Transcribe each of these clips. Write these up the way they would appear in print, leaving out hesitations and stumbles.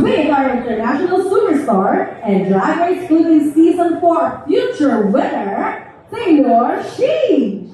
with our international superstar and Drag Race Philippines Season 4 future winner, Taylor Sheesh.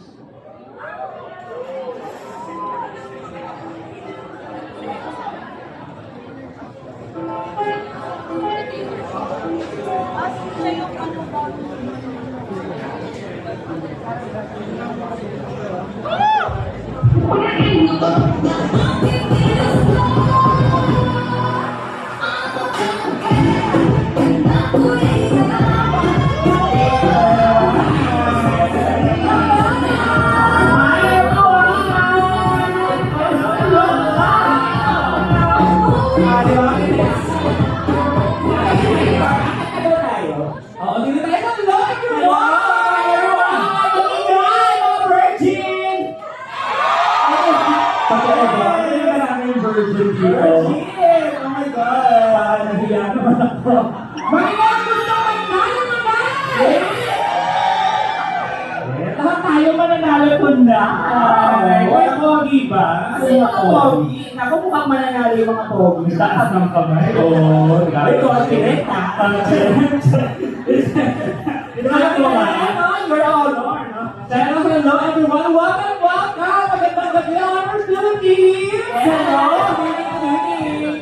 Virgin! Oh my God! Nahiya naman ako. Mga gusto manalo naman! Lahat tayo mananalo po na. Wala ko ang iba. Kasi mga pogi, naku mukhang mananalo yung mga pogi. Taas ng kamay. Oo. Ito ang direkta. Ito ang tuwa. You're all on. Hello everyone. Welcome. Magandang gabi, Honor Philippines. Hello.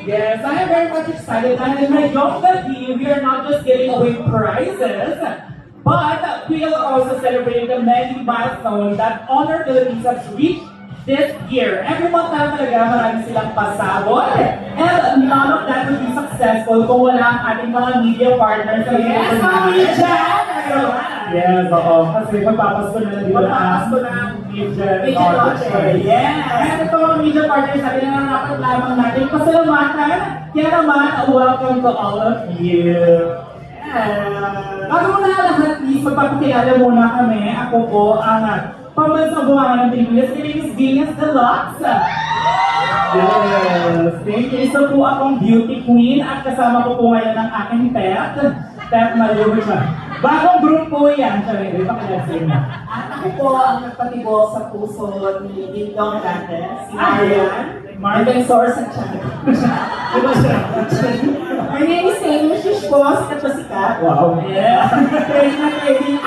Yes, I am very much excited. And in my job gabi, we are not just giving away prizes, but we are also celebrating the many milestones that Honor Philippines has reached this year. Every month talaga marami silang pasabot. And none of that would be successful kung wala ang ating mga media partners. Yes, mga media! Yes, oo. Kasi magpapasko na lang dito Magpapasko na ang media partner. Yes! And ito mga media partners, sabi na dapat lamang natin pasalamatan. Kaya naman, welcome to all of you. Bago muna lahat, please, magpapakilala muna kami. Ako po ang pambansang buwangan ng Pilipinas. My name is Venus Deluxe. Yes, thank you. Isa po akong beauty queen at kasama ko po ngayon ang aking pet. Pet Mario. Bagong group po yan. Sorry, pakilasin na. At ako po ang nagpatibok sa puso ni Dingdong dati, si Marian. Martin Source at Channel. Diba siya? Her name is Taylor Sheesh po, sikat na sikat. Wow. Yeah. Trading na trading.